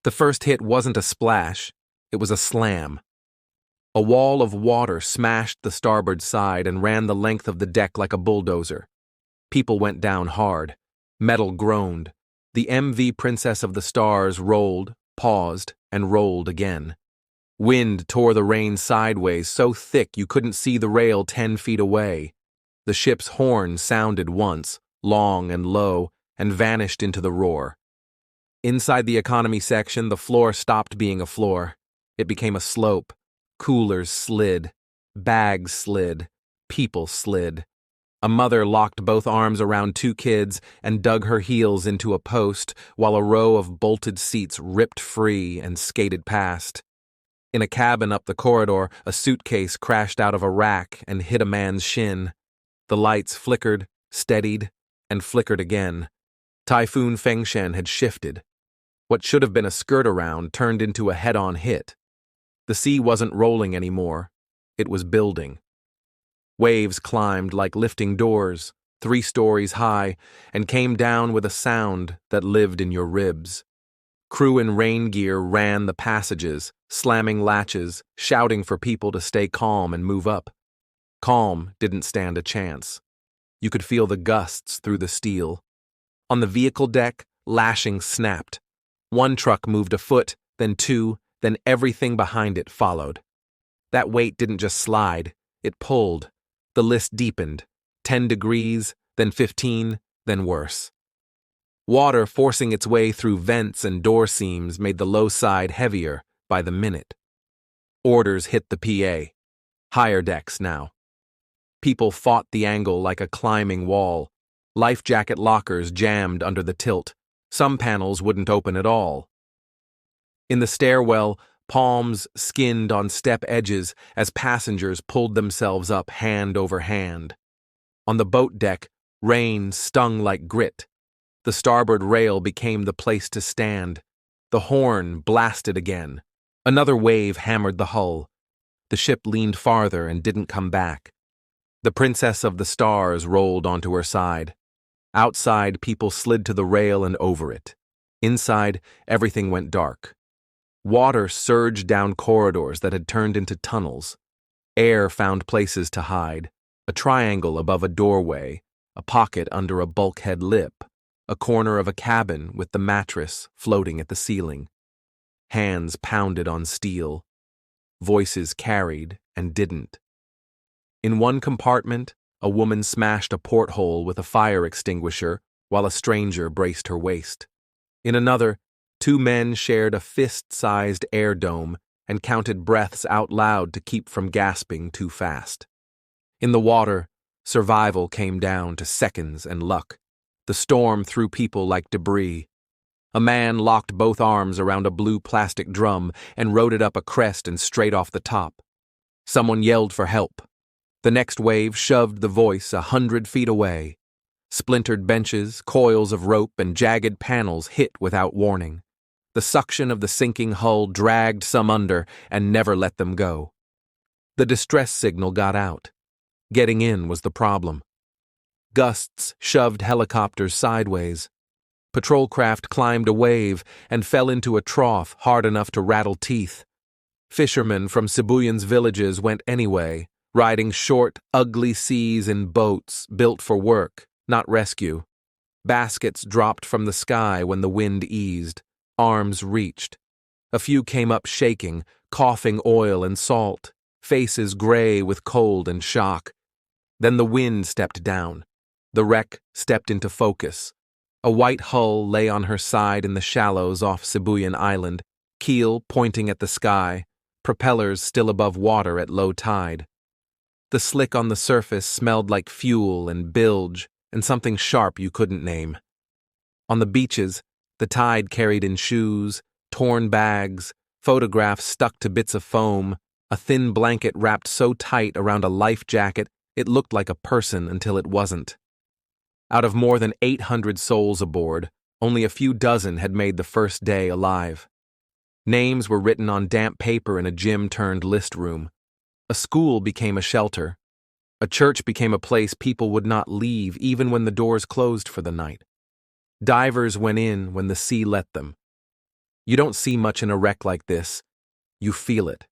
The first hit wasn't a splash, it was a slam. A wall of water smashed the starboard side and ran the length of the deck like a bulldozer. People went down hard. Metal groaned. The MV Princess of the Stars rolled, paused, and rolled again. Wind tore the rain sideways so thick you couldn't see the rail 10 feet away. The ship's horn sounded once, long and low, and vanished into the roar. Inside the economy section, the floor stopped being a floor. It became a slope. Coolers slid. Bags slid. People slid. A mother locked both arms around two kids and dug her heels into a post while a row of bolted seats ripped free and skated past. In a cabin up the corridor, a suitcase crashed out of a rack and hit a man's shin. The lights flickered, steadied, and flickered again. Typhoon Fengshen had shifted. What should have been a skirt around turned into a head-on hit. The sea wasn't rolling anymore. It was building. Waves climbed like lifting doors, 3 stories high, and came down with a sound that lived in your ribs. Crew in rain gear ran the passages, slamming latches, shouting for people to stay calm and move up. Calm didn't stand a chance. You could feel the gusts through the steel. On the vehicle deck, lashings snapped. One truck moved a foot, then 2, then everything behind it followed. That weight didn't just slide, it pulled. The list deepened. 10 degrees, then 15, then worse. Water forcing its way through vents and door seams made the low side heavier by the minute. Orders hit the PA. Higher decks now. People fought the angle like a climbing wall. Life jacket lockers jammed under the tilt. Some panels wouldn't open at all. In the stairwell, palms skinned on step edges as passengers pulled themselves up hand over hand. On the boat deck, rain stung like grit. The starboard rail became the place to stand. The horn blasted again. Another wave hammered the hull. The ship leaned farther and didn't come back. The Princess of the Stars rolled onto her side. Outside, people slid to the rail and over it. Inside, everything went dark. Water surged down corridors that had turned into tunnels. Air found places to hide. A triangle above a doorway, a pocket under a bulkhead lip, a corner of a cabin with the mattress floating at the ceiling. Hands pounded on steel. Voices carried and didn't. In one compartment, a woman smashed a porthole with a fire extinguisher while a stranger braced her waist. In another, 2 men shared a fist-sized air dome and counted breaths out loud to keep from gasping too fast. In the water, survival came down to seconds and luck. The storm threw people like debris. A man locked both arms around a blue plastic drum and rode it up a crest and straight off the top. Someone yelled for help. The next wave shoved the voice 100 feet away. Splintered benches, coils of rope, and jagged panels hit without warning. The suction of the sinking hull dragged some under and never let them go. The distress signal got out. Getting in was the problem. Gusts shoved helicopters sideways. Patrol craft climbed a wave and fell into a trough hard enough to rattle teeth. Fishermen from Sibuyan's villages went anyway, riding short, ugly seas in boats built for work, not rescue. Baskets dropped from the sky when the wind eased. Arms reached. A few came up shaking, coughing oil and salt, faces gray with cold and shock. Then the wind stepped down. The wreck stepped into focus. A white hull lay on her side in the shallows off Sibuyan Island, keel pointing at the sky, propellers still above water at low tide. The slick on the surface smelled like fuel and bilge and something sharp you couldn't name. On the beaches, the tide carried in shoes, torn bags, photographs stuck to bits of foam, a thin blanket wrapped so tight around a life jacket it looked like a person until it wasn't. Out of more than 800 souls aboard, only a few dozen had made the first day alive. Names were written on damp paper in a gym-turned-list room. A school became a shelter. A church became a place people would not leave even when the doors closed for the night. Divers went in when the sea let them. You don't see much in a wreck like this. You feel it.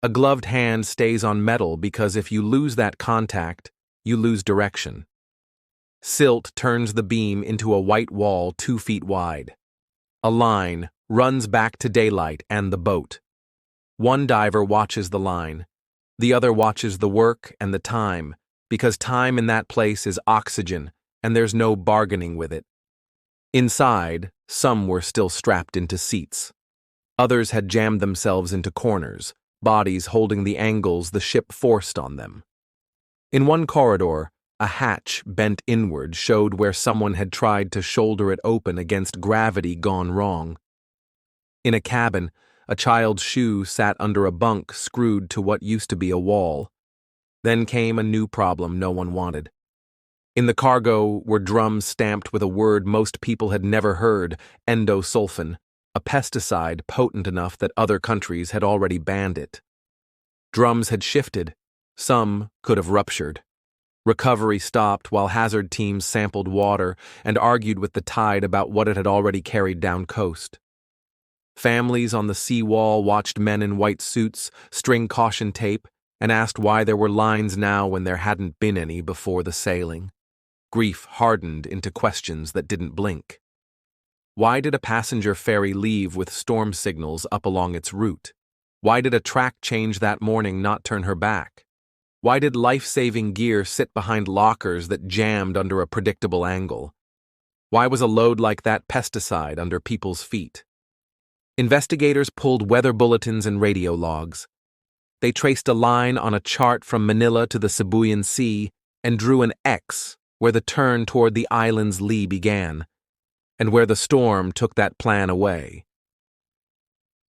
A gloved hand stays on metal because if you lose that contact, you lose direction. Silt turns the beam into a white wall 2 feet wide. A line runs back to daylight and the boat. One diver watches the line. The other watches the work and the time, because time in that place is oxygen, and there's no bargaining with it. Inside, some were still strapped into seats. Others had jammed themselves into corners, bodies holding the angles the ship forced on them. In one corridor, a hatch bent inward showed where someone had tried to shoulder it open against gravity gone wrong. In a cabin, a child's shoe sat under a bunk screwed to what used to be a wall. Then came a new problem no one wanted. In the cargo were drums stamped with a word most people had never heard, endosulfan, a pesticide potent enough that other countries had already banned it. Drums had shifted. Some could have ruptured. Recovery stopped while hazard teams sampled water and argued with the tide about what it had already carried down coast. Families on the seawall watched men in white suits string caution tape and asked why there were lines now when there hadn't been any before the sailing. Grief hardened into questions that didn't blink. Why did a passenger ferry leave with storm signals up along its route? Why did a track change that morning not turn her back? Why did life-saving gear sit behind lockers that jammed under a predictable angle? Why was a load like that pesticide under people's feet? Investigators pulled weather bulletins and radio logs. They traced a line on a chart from Manila to the Sibuyan Sea and drew an X where the turn toward the island's lee began, and where the storm took that plan away.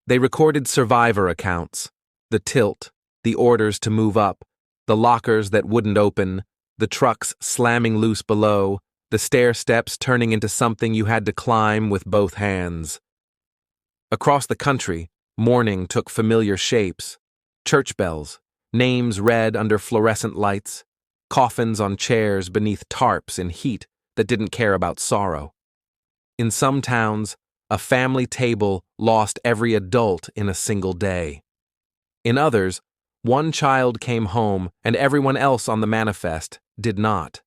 They recorded survivor accounts, the tilt, the orders to move up, the lockers that wouldn't open, the trucks slamming loose below, the stair steps turning into something you had to climb with both hands. Across the country, mourning took familiar shapes. Church bells, names read under fluorescent lights, coffins on chairs beneath tarps in heat that didn't care about sorrow. In some towns, a family table lost every adult in a single day. In others, one child came home and everyone else on the manifest did not.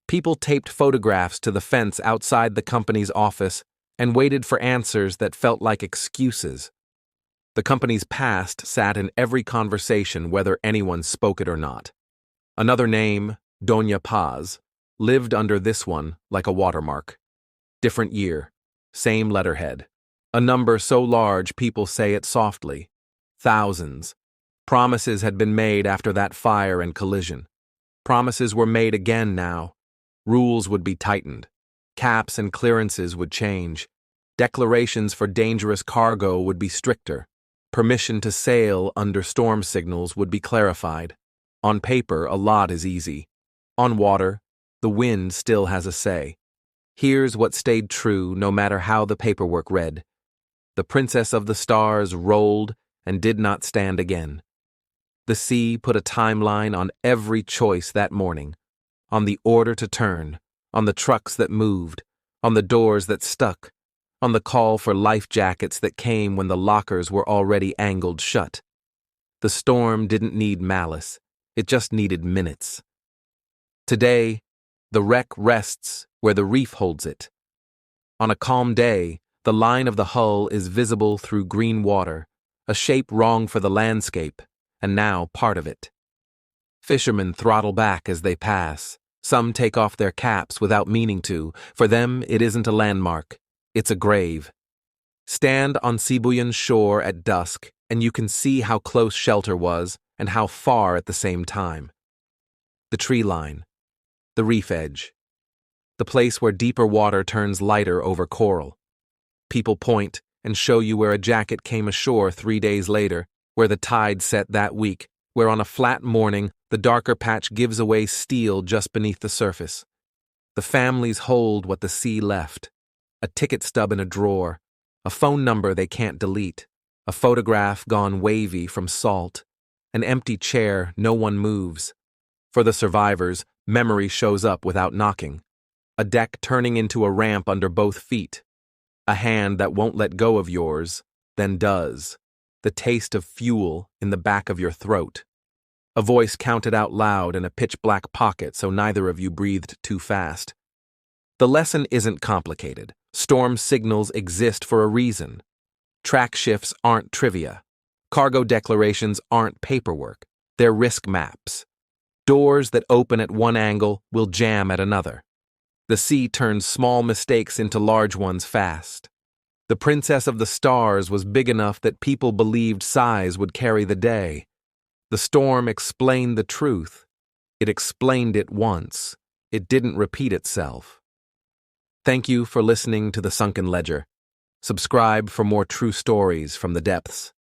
People taped photographs to the fence outside the company's office and waited for answers that felt like excuses. The company's past sat in every conversation whether anyone spoke it or not. Another name, Doña Paz, lived under this one like a watermark. Different year, same letterhead. A number so large people say it softly. Thousands. Promises had been made after that fire and collision. Promises were made again now. Rules would be tightened. Caps and clearances would change. Declarations for dangerous cargo would be stricter. Permission to sail under storm signals would be clarified. On paper, a lot is easy. On water, the wind still has a say. Here's what stayed true no matter how the paperwork read. The Princess of the Stars rolled and did not stand again. The sea put a timeline on every choice that morning. On the order to turn, on the trucks that moved, on the doors that stuck, on the call for life jackets that came when the lockers were already angled shut. The storm didn't need malice, it just needed minutes. Today, the wreck rests where the reef holds it. On a calm day, the line of the hull is visible through green water, a shape wrong for the landscape, and now part of it. Fishermen throttle back as they pass. Some take off their caps without meaning to. For them, it isn't a landmark. It's a grave. Stand on Sibuyan's shore at dusk, and you can see how close shelter was and how far at the same time. The tree line. The reef edge. The place where deeper water turns lighter over coral. People point and show you where a jacket came ashore 3 days later, where the tide set that week, where on a flat morning the darker patch gives away steel just beneath the surface. The families hold what the sea left. A ticket stub in a drawer, a phone number they can't delete, a photograph gone wavy from salt, an empty chair no one moves. For the survivors, memory shows up without knocking. A deck turning into a ramp under both feet. A hand that won't let go of yours, then does. The taste of fuel in the back of your throat. A voice counted out loud in a pitch-black pocket so neither of you breathed too fast. The lesson isn't complicated. Storm signals exist for a reason. Track shifts aren't trivia. Cargo declarations aren't paperwork. They're risk maps. Doors that open at one angle will jam at another. The sea turns small mistakes into large ones fast. The Princess of the Stars was big enough that people believed size would carry the day. The storm explained the truth. It explained it once. It didn't repeat itself. Thank you for listening to the Sunken Ledger. Subscribe for more true stories from the depths.